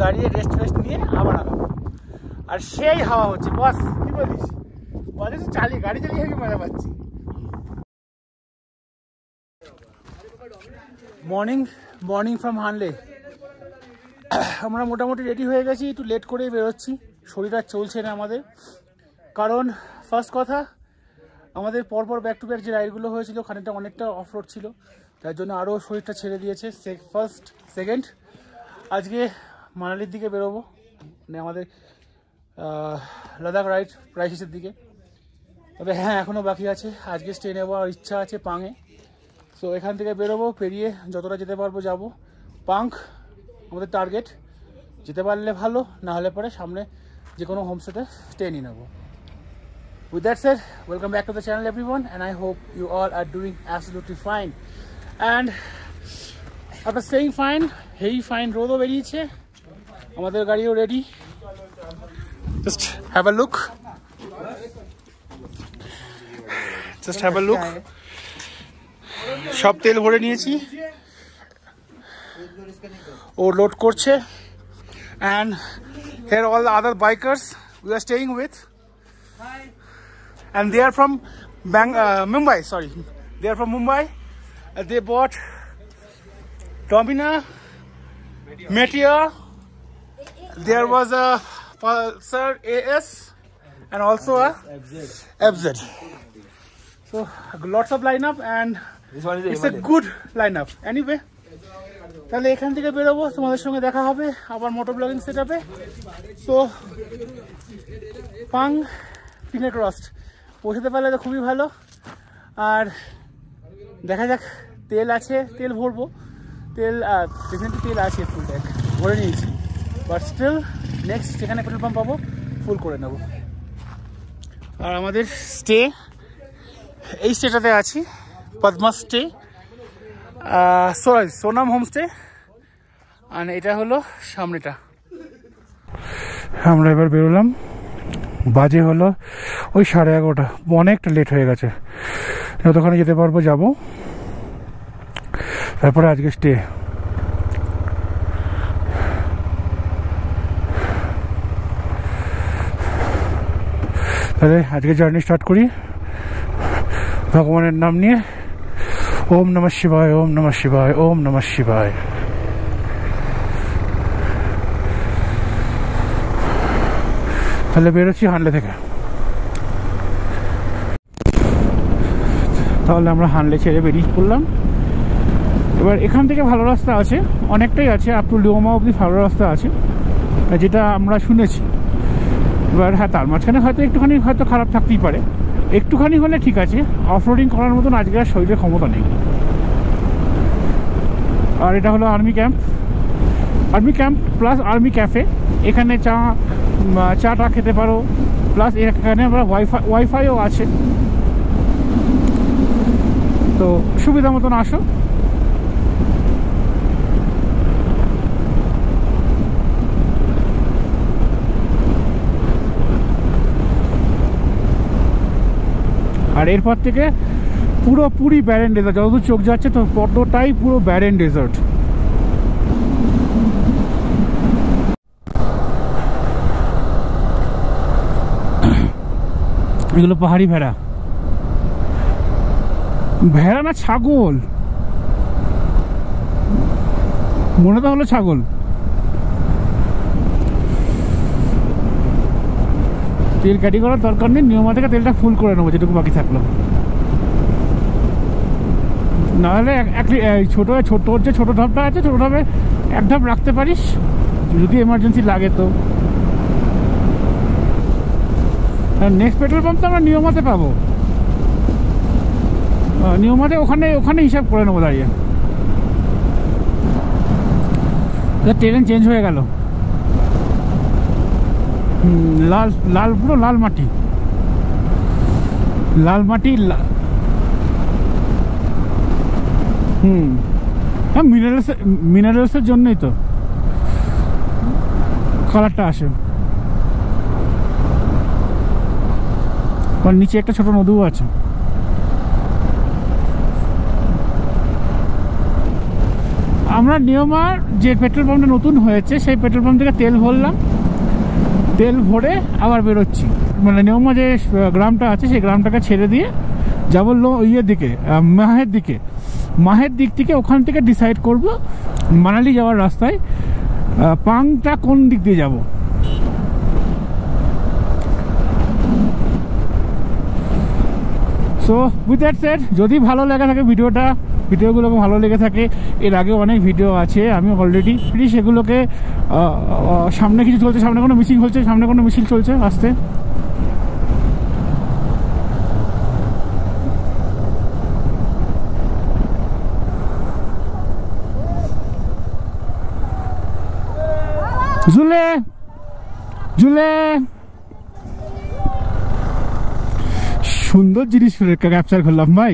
দাঁড়িয়ে rest fest নিয়ে আবার আগাবো। আর সেই হাওয়া হচ্ছে বস, কি বলিস? বলে চালিয়ে গাড়ি চালিয়ে হেভি মজা পাচ্ছি। মর্নিং ফ্রম হানলে। আমরা মোটামুটি রেডি হয়ে গেছি, একটু লেট করেই বেরোচ্ছি, শরীর আর চলছে না আমাদের। কারণ ফার্স্ট কথা, আমাদের পরপর ব্যাক টু ব্যাক যে রাইডগুলো হয়েছিল খানিকটা অনেকটা অফ রোড ছিল, তার জন্য আরও শরীরটা ছেড়ে দিয়েছে। ফার্স্ট সেকেন্ড, আজকে মানালির দিকে বেরোবো, মানে আমাদের লাদাখ রাইড প্রায় শেষের দিকে। তবে হ্যাঁ, এখনও বাকি আছে, আজকে স্টে নেওয়ার ইচ্ছা আছে পাঙে। সো এখান থেকে বেরোবো, পেরিয়ে যতটা যেতে পারবো যাব। পাঙ্ক আমাদের টার্গেট, যেতে পারলে ভালো, না হলে পরে সামনে যে কোনো হোমস্টেতে স্টে নিয়ে নেবো। With that said, welcome back to the channel everyone, and I hope you all are doing absolutely fine. And after staying fine, heavy fine road বেরিয়েছে, আমাদের গাড়িও ready. Just have a look. সব তেল ভরে নিয়েছি, ও load করছে। And here all the other bikers we are staying with. And they are from Mumbai, sorry. They are from Mumbai. They bought Dominar, Meteor. There was a Pulsar AS and also a FZ. So lots of lineup, and it's a good lineup. Anyway, তাহলে এখান থেকে বেরোবো, তোমাদের সঙ্গে দেখা হবে আবার motor blogging set আপে। সো পাং ফিঙ্গার ক্রসড, পৌঁছাতে পারলে তো খুবই ভালো। আর দেখা যাক, তেল আছে, তেল ভরবো, তেল ডেফিনেটলি তেল আছে, ফুল ট্যাঙ্ক ভরে নিয়েছি। বাট স্টিল নেক্সট যেখানে পেট্রোল পাম্প পাবো ফুল করে নেব। আর আমাদের স্টে এই স্টেটাতে আছি, পদ্মা স্টে, সোনাম হোমস্টে। আর এটা হলো সামনেটা। আমরা এবার বেরোলাম, বাজে হলো ওই 11:30, অনেকটা লেট হয়ে গেছে। যতক্ষণে যেতে পারবো যাব, তারপরে আজকে স্টে। তাহলে আজকে জার্নি স্টার্ট করি ভগবানের নাম নিয়ে। ওম নমঃ শিবায়, ওম নমঃ শিবায়, ওম নমঃ শিবায়। তাহলে বেরোচ্ছি হানলে থেকে। তাহলে আমরা হানলে ছেড়ে বেরিয়ে পড়লাম। এবার এখান থেকে ভালো রাস্তা আছে, অনেকটাই আছে, আপ টু লিওমা অব্দি ভালো রাস্তা আছে, যেটা আমরা শুনেছি। এবার হ্যাঁ, তার মাঝখানে হয়তো একটুখানি হয়তো খারাপ থাকতেই পারে, একটুখানি হলে ঠিক আছে। অফরোডিং করার মতন আজকে আর শরীরের ক্ষমতা নেই। আর এটা হলো army camp plus army cafe. এখানে চাটা খেতে পারো, প্লাস এখানে আমরা ওয়াইফাইও আছে, তো সুবিধা মতন আসো। আর এরপর থেকে পুরোপুরি ব্যারেন ডেজার্ট, যতদূর চোখ যাচ্ছে তো পদ্মটাই পুরো ব্যারেন ডেজার্ট। এগুলো পাহাড়ি ভেড়া, ভেড়া না ছাগল, মনে তো হলো ছাগল। তেল ক্যারি করার দরকার নেই, নিয়মা থেকে তেলটা ফুল করে নেবো যেটুকু বাকি থাকলো। নাহলে ছোট যে ছোটো ধাপটা আছে, ছোটো ধাপে এক ধাপ রাখতে পারিস যদি এমার্জেন্সি লাগে। তো নেক্সট পেট্রোল পাম্প তো আমরা নিয়মাতে পাবো, নিয়মাতে ওখানে হিসাব করে নেবো দাঁড়িয়ে। ট্রেন চেঞ্জ হয়ে গেল, লাল পুরো লাল মাটি। হ্যাঁ, মিনারেলসের জন্যই তো কালারটা আসে। নিচে একটা ছোট নদীও আছে। আমরা নিয়মার যে পেট্রোল পাম্পটা নতুন হয়েছে সেই পেট্রোল পাম্প থেকে তেল ভরলাম, তেল ভরে আবার বেরোচ্ছি। মানে নিয়মা যে গ্রামটা আছে সেই গ্রামটাকে ছেড়ে দিয়ে যাবো ইয়ের দিকে, মাহের দিক থেকে। ওখান থেকে ডিসাইড করব মানালি যাওয়ার রাস্তায় পাংটা কোন দিক দিয়ে যাব। সো উইথ দ্যাট সেড, যদি ভালো লেগে থাকে ভিডিওগুলোকে ভালো লেগে থাকে, এর আগে অনেক ভিডিও আছে আমি অলরেডি সেগুলোকে সামনে কিছু চলছে, সামনে কোনো মিছিল চলছে আসতে। ঝুলে সুন্দর জিনিস ক্যাপচার করলাম ভাই,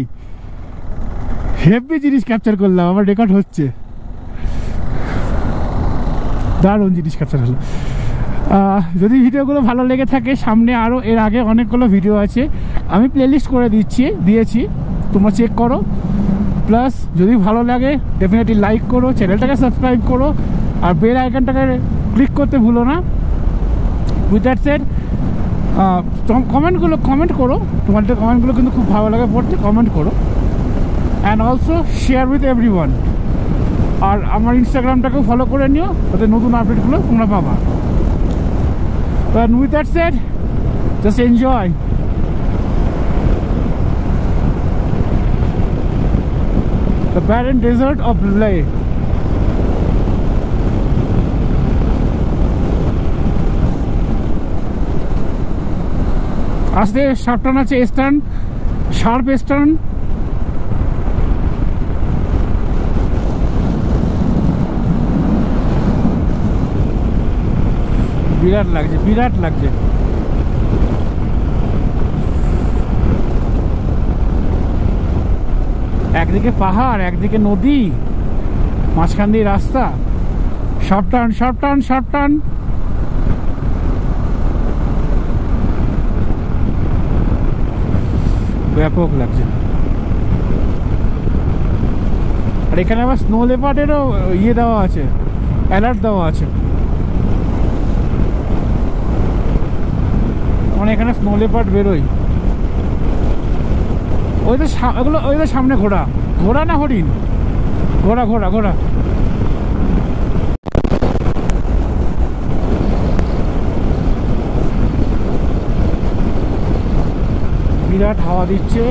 হেভি জিনিস ক্যাপচার করলাম, আমার রেকর্ড হচ্ছে, দারুণ জিনিস ক্যাপচার করলাম। যদি ভিডিওগুলো ভালো লেগে থাকে, সামনে আরও এর আগে অনেকগুলো ভিডিও আছে, আমি প্লেলিস্ট করে দিয়েছি, তোমরা চেক করো। প্লাস যদি ভালো লাগে ডেফিনেটলি লাইক করো, চ্যানেলটাকে সাবস্ক্রাইব করো, আর বেল আইকনটাকে ক্লিক করতে ভুলো না। উইথ দ্যাট সেড, কমেন্ট করো, তোমাদের কমেন্টগুলো কিন্তু খুব ভালো লাগে পড়তে, কমেন্ট করো। And also share with everyone. আর আমার ইনস্টাগ্রামটাকেও ফলো করে নিও, তাতে নতুন আপডেটগুলো তোমরা পাবা। And with that said, just enjoy. The barren desert of Leh. আসতে শার্প আছে শার্প ইস্টার্ন। বিরাট লাগছে। একদিকে পাহাড়, একদিকে নদী, মাঝখান দিয়ে রাস্তা, শার্প টার্ন। ব্যাপক লাগছে। আর এখানে আবার স্নো লেপার্ডেরও দেওয়া আছে, অ্যালার্ট দেওয়া আছে। মানে এখানে স্নো লেপার্ড বেরোয়। ওই তো সামনে ঘোড়া না হরিণ, ঘোড়া। বিরাট হাওয়া দিচ্ছে।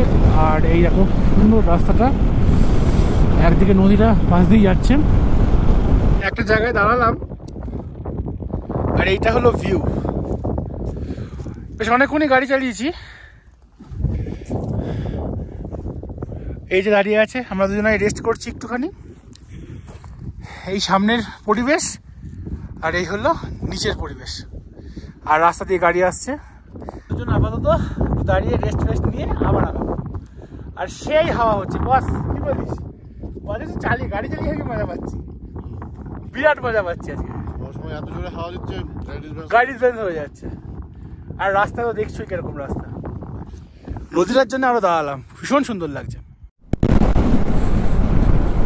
আর এই দেখো সুন্দর রাস্তাটা, একদিকে নদীটা পাশ দিয়ে যাচ্ছে। একটা জায়গায় দাঁড়ালাম, আর এইটা হলো ভিউ। বেশ অনেকক্ষণই গাড়ি চালিয়েছি। এই যে দাঁড়িয়ে আছে, আমরা দুজনে রেস্ট করছি একটুখানি। এই সামনের পরিবেশ আর এই হলো নিচের পরিবেশ, আর রাস্তা দিয়ে গাড়ি আসছে। দুজন আপাতত দাঁড়িয়ে রেস্ট নিয়ে আবার আগাবো। আর সেই হাওয়া হচ্ছে, বস কি বলিস, গাড়ি চালিয়ে হেবি মজা পাচ্ছি, বিরাট মজা পাচ্ছি আজকে। এত জোরে হাওয়া দিচ্ছে, গাড়ি বেঞ্চ হয়ে যাচ্ছে। আর রাস্তা তো দেখছোই কিরকম রাস্তা। নদীটার জন্য আরো দাঁড়ালাম, ভীষণ সুন্দর লাগছে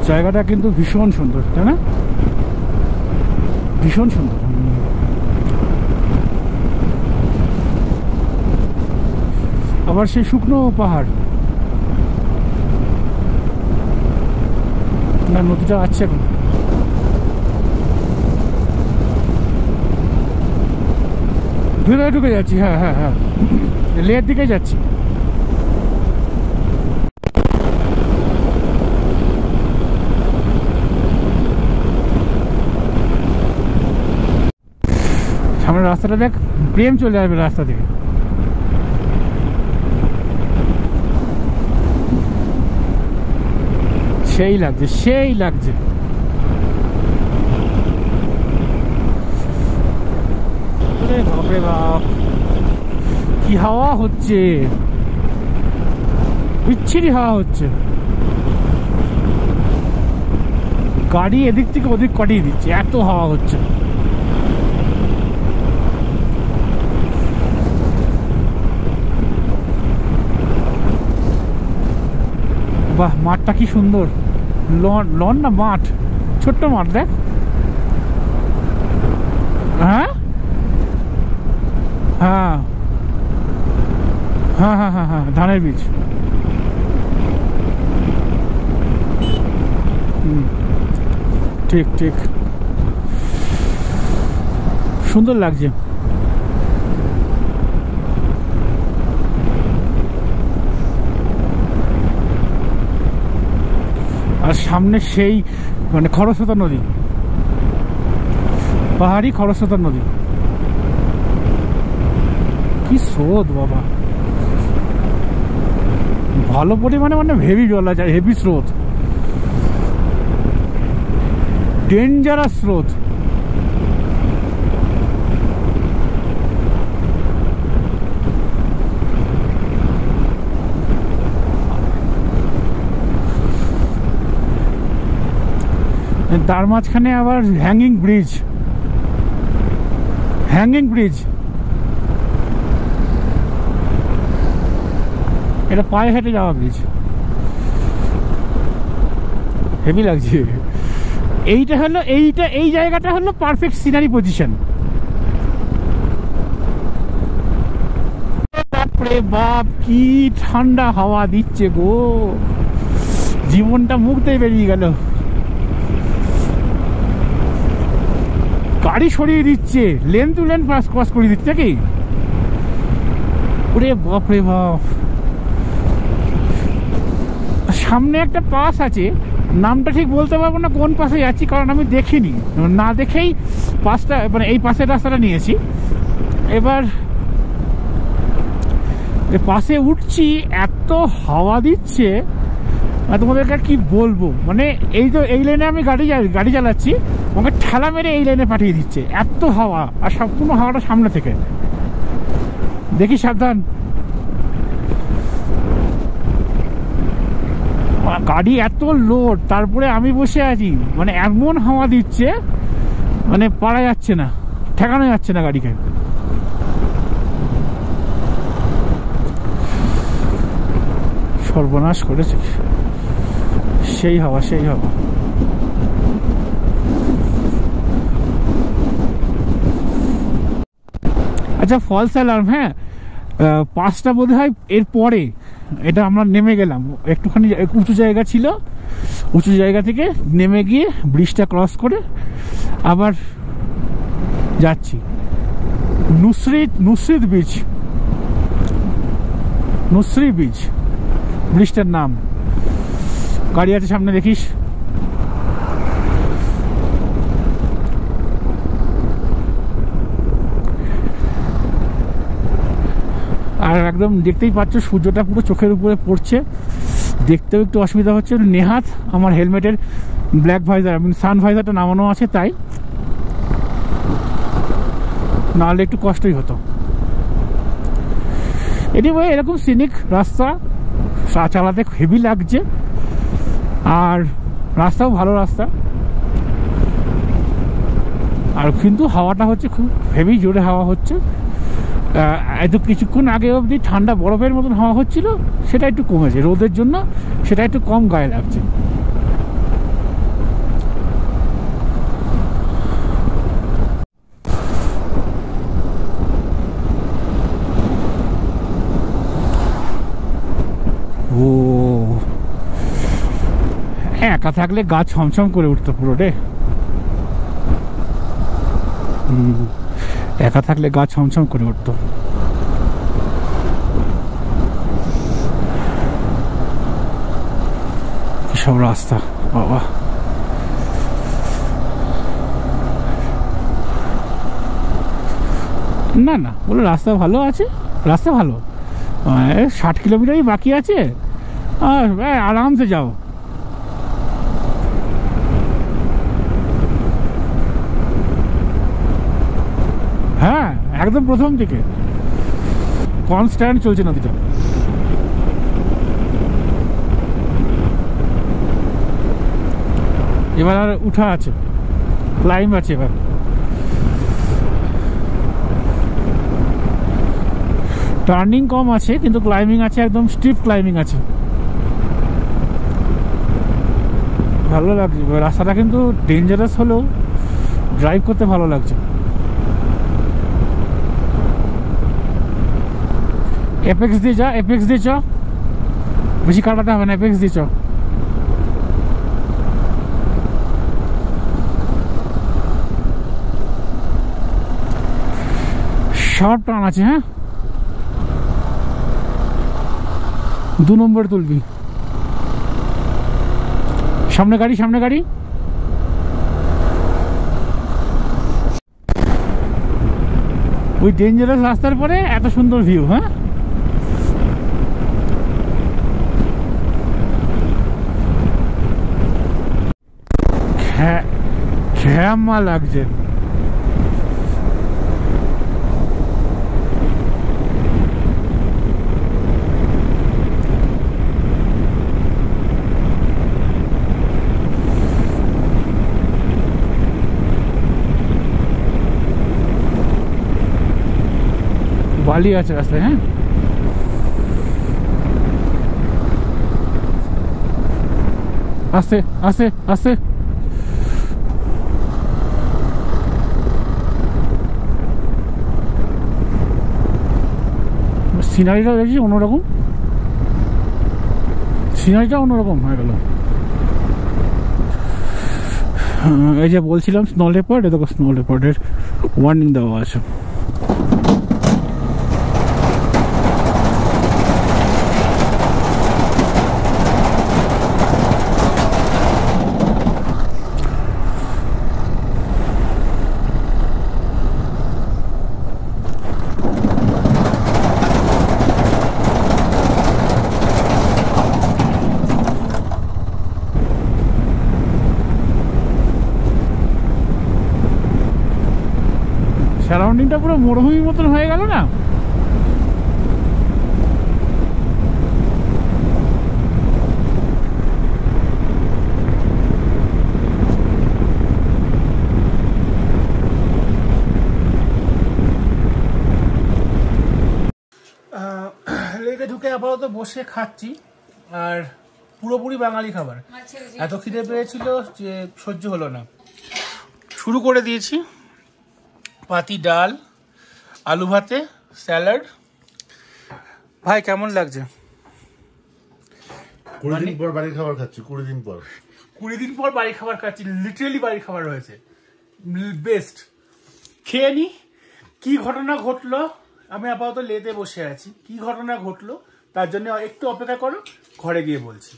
জায়গাটা, কিন্তু ভীষণ সুন্দর, তাই না? ভীষণ সুন্দর। আবার সেই শুকনো পাহাড়, না নদীটা আছে এখন। ভিতরে ঢুকে যাচ্ছি, হ্যাঁ লের দিকে যাচ্ছি। সামনে রাস্তাটা দেখ, প্রেম চলে আসবে রাস্তা থেকে। সেই লাগছে। বাপরে বাপ, কি হাওয়া হচ্ছে, বিচ্ছিরি হাওয়া হচ্ছে। গাড়ি এদিক থেকে ওদিক কাটিয়ে দিচ্ছে, এত হাওয়া হচ্ছে। বাহ, মাঠটা কি সুন্দর, লন না মাঠ, ছোট্ট মাঠ দেখ। হ্যাঁ হ্যাঁ হ্যাঁ হ্যাঁ হ্যাঁ হ্যাঁ, ধানের বীজ। ঠিক ঠিক, সুন্দর লাগছে। আর সামনে সেই মানে খরস্রোতা নদী, পাহাড়ি খরস্রোতা নদী, কি স্রোত বাবা, ভালো পরিমাণে, মানে হেভি জল আছে, হেভি স্রোত, ডেঞ্জারাস স্রোত। তার মাঝখানে আবার হ্যাঙ্গিং ব্রিজ, হ্যাঙ্গিং ব্রিজ, এটা পায়ে হেঁটে যাওয়া ব্রিজ, হেভি লাগছে। এইটা হলো এই জায়গাটা হলো পারফেক্ট সিনারি পজিশন। বাপরে বাপ, কি ঠান্ডা হাওয়া দিচ্ছে গো, জীবনটা মুখ দিয়ে বেরিয়ে গেল। গাড়ি সরিয়ে দিচ্ছে, লেন টু লেন ক্রস করে দিচ্ছে কি, ওরে বাপরে বাপ। সামনে একটা পাস আছে, নামটা ঠিক বলতে পারবো না কোন পাশে যাচ্ছি, কারণ আমি দেখিনি, না দেখেই পাসটা মানে এই পাশের রাস্তাটা নিয়েছি। এবার পাশে উঠছি, এত হাওয়া দিচ্ছে তোমাদেরকে কি বলবো, মানে এই তো এই লাইনে আমি গাড়ি চালাচ্ছি, আমাকে ঠেলা মেরে এই লাইনে পাঠিয়ে দিচ্ছে, এত হাওয়া, আর সম্পূর্ণ হাওয়াটা সামনে থেকে, দেখি সাবধান। গাড়ি এত লোড, তারপরে আমি বসে আছি, মানে এমন হাওয়া দিচ্ছে, মানে পারা যাচ্ছে না, ঠেকানো যাচ্ছে না গাড়িকে। সর্বনাশ করেছে, সেই হাওয়া, সেই হাওয়া। আচ্ছা, ফলস অ্যালার্ম, হ্যাঁ, পাঁচটা বোধ হয় এর পরে এটা আমরা নেমে গেলাম, একটুখানি উঁচু জায়গা ছিল, উঁচু জায়গা থেকে নেমে গিয়ে ব্রিজটা ক্রস করে আবার যাচ্ছি। নুসরিত বিচ, নুসরি বিচ ব্রিজটার নাম। গাড়ি আছে সামনে, দেখিস। আর একদম দেখতেই পাচ্ছ সূর্যটা পুরো চোখের উপরে পড়ছে, দেখতেও একটু অসুবিধা হচ্ছে। নেহাত আমার হেলমেটের ব্ল্যাক ভাইজার, সান ভাইজারটা নামানো আছে, তাই নাহলে একটু কষ্টই হতো। এনিওয়ে, এরকম সিনিক রাস্তা চালাতে হেভি লাগছে, আর রাস্তাও ভালো রাস্তা, আর কিন্তু হাওয়াটা হচ্ছে খুব হেভি জোরে হাওয়া হচ্ছে। এত কিছুক্ষণ আগে অবধি ঠান্ডা বরফের মতন হাওয়া হচ্ছিল, সেটা একটু কমেছে, রোদের জন্য সেটা একটু কম গায়ে লাগছে। ও, একা থাকলে গা ছমছম করে উঠতো পুরো রে, একা থাকলে গা ছমছম করে উঠতো। সব রাস্তা বাবা, না না বলো, রাস্তা ভালো আছে, রাস্তা ভালো, 60 কিলোমিটারই বাকি আছে, আর আরামসে যাও। হ্যাঁ, একদম প্রথম থেকে কনস্ট্যান্ট চলছে নদীটা। এবার আর উঠা আছে, ক্লাইম্ব আছে, এবার টার্নিং কম আছে, কিন্তু ক্লাইম্বিং আছে, একদম স্টিফ ক্লাইম্বিং আছে। ভালো লাগছে, রাস্তাটা কিন্তু ডেঞ্জারাস হলেও ড্রাইভ করতে ভালো লাগছে। এপেক্স দিয়ে যা, এপেক্স দিয়ে চ, বেশি কাটাতে হবে না, এপেক্স দিয়ে চ। শার্প টান আছে, হ্যাঁ 2 নম্বর তুলবি। সামনে গাড়ি, সামনে গাড়ি। ওই ডেঞ্জারাস রাস্তার পরে এত সুন্দর ভিউ। হ্যাঁ ঘ্যামা লাগছে। বালি আছে রাস্তায়, হ্যাঁ আস্তে আস্তে আস্তে। সিনারিটা দেখছি অন্যরকম, সিনারিটা অন্যরকম হয়ে গেল। এই যে বলছিলাম স্নো লেপার্ড, এ দেখো স্নো লেপার্ডের ওয়ার্নিং দেওয়া আছে। সারাউন্ডিংটা পুরো মরুভূমির মতন হয়ে গেল না? লেকে ঢুকে আপাতত বসে খাচ্ছি, আর পুরোপুরি বাঙালি খাবার। এত খিদে পেয়েছিল যে সহ্য হলো না, শুরু করে দিয়েছি। পাতি ডাল, আলু ভাতে, স্যালাড। ভাই কেমন লাগছে? 20 দিন পর বাড়ির খাবার খাচ্ছি। 20 দিন পর বাড়ির খাবার খাচ্ছি, লিটারেলি বাড়ির খাবার হয়েছে, বেস্ট। খেয়ে নি। কি ঘটনা ঘটলো, আমি আপাতত লেতে বসে আছি, কি ঘটনা ঘটলো তার জন্য একটু অপেক্ষা করো, ঘরে গিয়ে বলছি।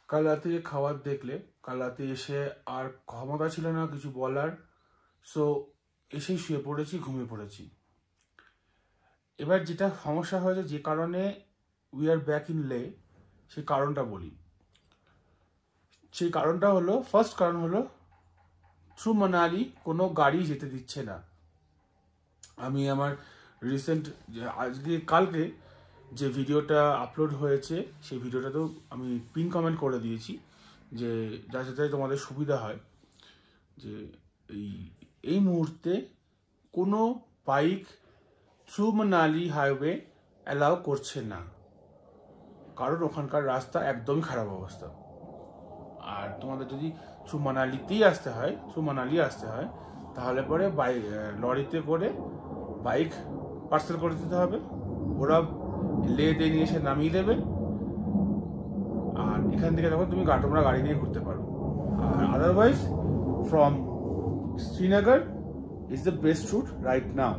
কাল রাতে খাবার দেখলে, কাল রাতে এসে আর ক্ষমতা ছিল না কিছু বলার, সো এসেই শুয়ে পড়েছি, ঘুমিয়ে পড়েছি। এবার যেটা সমস্যা হয়েছে, যে কারণে উই আর ব্যাক ইন লে, সেই কারণটা বলি। সেই কারণটা হলো, ফার্স্ট কারণ হলো থ্রু মানালি কোনো গাড়ি যেতে দিচ্ছে না। আমি আমার রিসেন্ট আজকে কালকে যে ভিডিওটা আপলোড হয়েছে, সেই ভিডিওটাতেও আমি পিন কমেন্ট করে দিয়েছি, যে যাতে তোমাদের সুবিধা হয়, যে এই মুহূর্তে কোনো bike through Manali highway allow করছে না, কারণ ওখানকার রাস্তা একদমই খারাপ অবস্থা। আর তোমাদের যদি থ্রু মানালিতেই আসতে হয়, তাহলে পরে লরিতে করে বাইক পার্সেল করে দিতে হবে, ওরা লেতে নিয়ে এসে নামিয়ে দেবে, আর এখান থেকে তখন তুমি তোমরা গাড়ি নিয়ে ঘুরতে পারো। আর otherwise from Srinagar is the best route right now.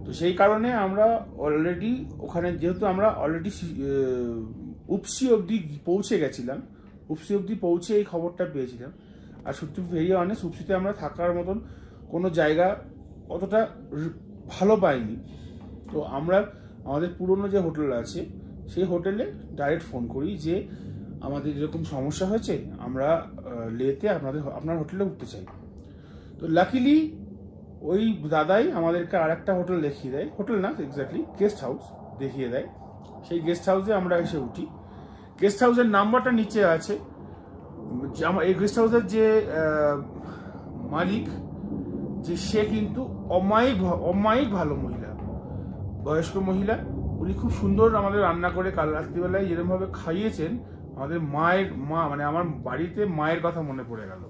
তো সেই কারণে আমরা অলরেডি ওখানে, যেহেতু আমরা অলরেডি উপসি অবধি পৌঁছে গেছিলাম, উপসি অবধি পৌঁছে এই খবরটা পেয়েছিলাম। আর সত্যি ভেরি অনেস্ট, উপসিতে আমরা থাকার মতন কোনো জায়গা অতটা ভালো পাইনি। তো আমরা আমাদের পুরনো যে হোটেল আছে, সেই হোটেলে ডাইরেক্ট ফোন করি যে আমাদের এরকম সমস্যা হয়েছে, আমরা লেতে আপনার হোটেলে উঠতে চাই। তো লাকিলি ওই দাদাই আমাদেরকে আর একটা হোটেল দেখিয়ে দেয়, হোটেল না এক্স্যাক্টলি গেস্ট হাউস দেখিয়ে দেয়। সেই গেস্ট হাউসে আমরা এসে উঠি। গেস্ট হাউসের নাম্বারটা নিচে আছে। এই গেস্ট হাউসের যে মালিক, যে সে কিন্তু অমায়িক ভালো মহিলা, বয়স্ক মহিলা। উনি খুব সুন্দর আমাদের রান্না করে কাল রাত্রিবেলায় যেরকমভাবে খাইয়েছেন, আমাদের মানে আমার বাড়িতে মায়ের কথা মনে পড়ে গেল।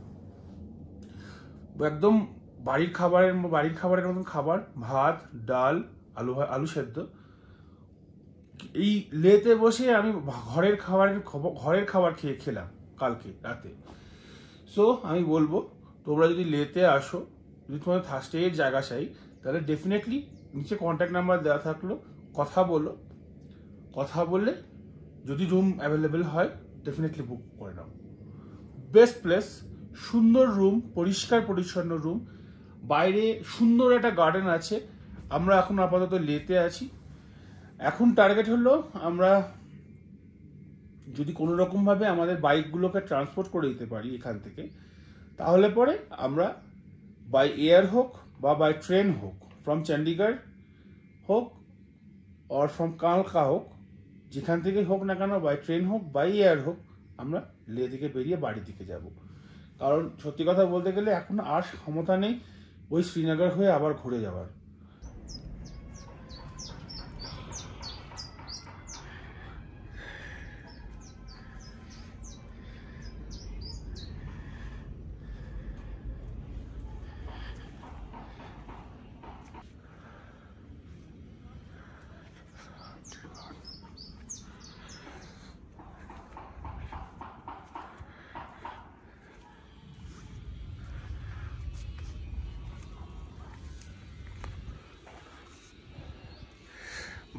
একদম বাড়ির খাবারের মতন খাবার, ভাত, ডাল, আলু সেদ্ধ। এই লেতে বসে আমি ঘরের খাবার খেলাম কালকে রাতে। সো আমি বলবো, তোমরা যদি লেতে আসো, যদি তোমাদের স্টের জায়গা চাই, তাহলে ডেফিনেটলি নিচে কন্ট্যাক্ট নাম্বার দেওয়া থাকলো, কথা বললে যদি রুম অ্যাভেলেবেল হয় ডেফিনেটলি বুক করে নাও। বেস্ট প্লেস, সুন্দর রুম, পরিষ্কার পরিচ্ছন্ন রুম, বাইরে সুন্দর একটা গার্ডেন আছে। আমরা এখন আপাতত লেতে আছি। এখন টার্গেট হলো আমরা যদি কোনো রকমভাবে আমাদের বাইকগুলোকে ট্রান্সপোর্ট করে দিতে পারি এখান থেকে, তাহলে পরে আমরা বাই এয়ার হোক বা বাই ট্রেন হোক, ফ্রম চণ্ডীগড় হোক অর ফ্রম কালকা হোক, যেখান থেকে হোক না কেন, বাই ট্রেন হোক বাই এয়ার হোক, আমরা লে থেকে বেরিয়ে বাড়ির দিকে যাব। কারণ সত্যি কথা বলতে গেলে এখন আর ক্ষমতা নেই ওই শ্রীনগর হয়ে আবার ঘুরে যাওয়ার।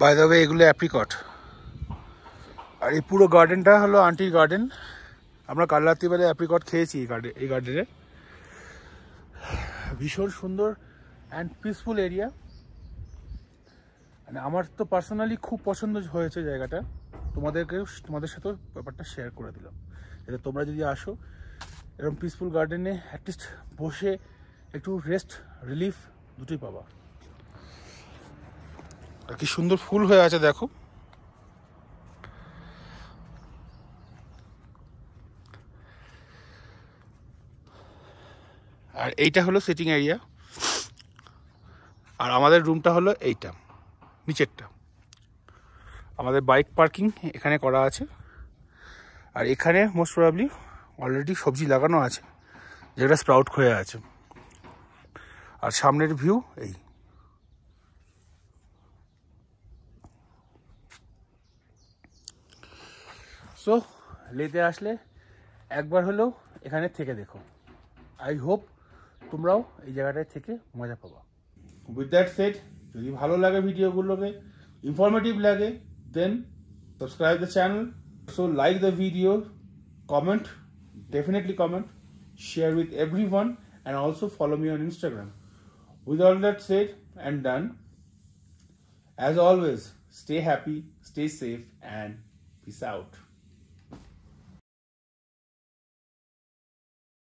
বাই দ্য ওয়ে, এগুলো অ্যাপ্রিকট। আর এই পুরো গার্ডেনটা হলো আন্টির গার্ডেন। আমরা কাল রাত্রিবেলা অ্যাপ্রিকট খেয়েছি এই গার্ডেনে। ভীষণ সুন্দর অ্যান্ড পিসফুল এরিয়া। মানে আমার তো পার্সোনালি খুব পছন্দ হয়েছে জায়গাটা। তোমাদের সাথেও ব্যাপারটা শেয়ার করে দিলাম, যাতে তোমরা যদি আসো এরকম পিসফুল গার্ডেনে অ্যাটলিস্ট বসে একটু রেস্ট, রিলিফ দুটোই পাবা। আর কি সুন্দর ফুল হয়ে আছে দেখো। আর এইটা হলো সিটিং এরিয়া। আর আমাদের রুমটা হলো এইটা, নিচেরটা। আমাদের বাইক পার্কিং এখানে করা আছে। আর এখানে মোস্ট প্রবাবলি অলরেডি সবজি লাগানো আছে, যেটা স্প্রাউট হয়ে আছে। আর সামনের ভিউ এই। সো লেতে আসলে একবার হলেও এখানে থেকে দেখো। আই হোপ তোমরাও এই জায়গাটায় থেকে মজা পাবা। উইথ দ্যাট সেড, যদি ভালো লাগে ভিডিওগুলোকে, ইনফরমেটিভ লাগে, then subscribe the channel. So like the video, comment, definitely comment, share with everyone, and also follow me on Instagram. With all that said and done, as always, stay happy, stay safe, and peace out.